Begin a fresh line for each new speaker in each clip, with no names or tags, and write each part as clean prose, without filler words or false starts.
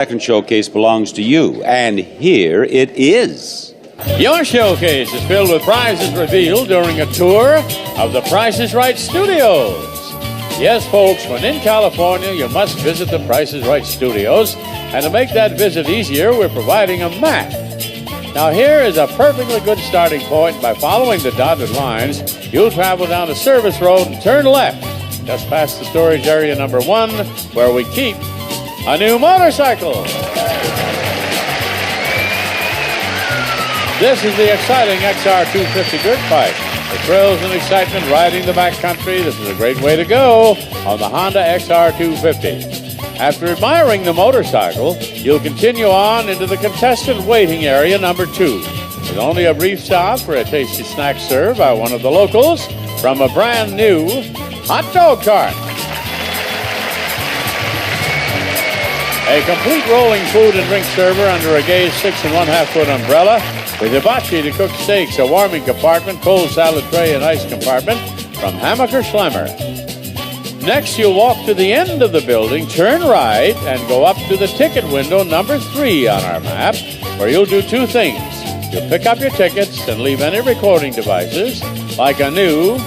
Second showcase belongs to you, and here it is.
Your showcase is filled with prizes revealed during a tour of the Price is Right studios. Yes, folks, when in California, you must visit the Price is Right studios. And to make that visit easier, we're providing a map. Now, here is a perfectly good starting point. By following the dotted lines, you'll travel down the service road and turn left, just past the storage area number 1, where we keep a new motorcycle. This is the exciting XR250 dirt bike. The thrills and excitement riding the backcountry. This is a great way to go on the Honda XR250. After admiring the motorcycle, you'll continue on into the contestant waiting area number 2. With only a brief stop for a tasty snack served by one of the locals from a brand new hot dog cart. A complete rolling food and drink server under a gauge 6 1/2 foot umbrella with hibachi to cook steaks, a warming compartment, cold salad tray, and ice compartment from Hammacher Schlemmer. Next, you'll walk to the end of the building, turn right, and go up to the ticket window number 3 on our map, where you'll do 2 things. You'll pick up your tickets and leave any recording devices, like a new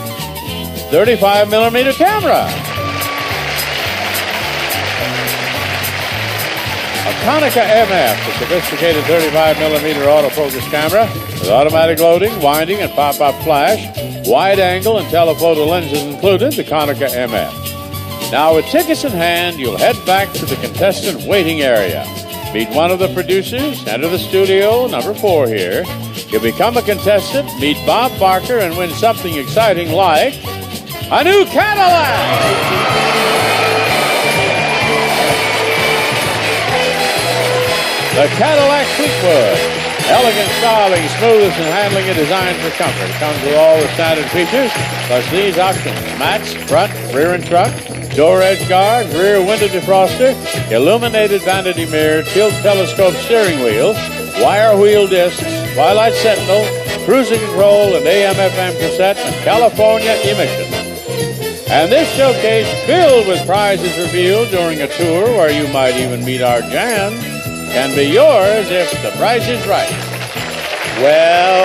35mm camera. A Konica MF, a sophisticated 35mm autofocus camera with automatic loading, winding, and pop-up flash, wide angle and telephoto lenses included, the Konica MF. Now, with tickets in hand, you'll head back to the contestant waiting area. Meet one of the producers, enter the studio, number 4 here. You'll become a contestant, meet Bob Barker, and win something exciting like a new Cadillac! The Cadillac Fleetwood. Elegant styling, smoothness, and handling are designed for comfort. It comes with all the standard features, plus these options: mats, front, rear and trunk, door edge guard, rear window defroster, illuminated vanity mirror, tilt telescope steering wheel, wire wheel discs, Twilight Sentinel, cruising control, and AM/FM cassette, and California emission. And this showcase filled with prizes revealed during a tour where you might even meet our Jan can be yours if the price is right. Well...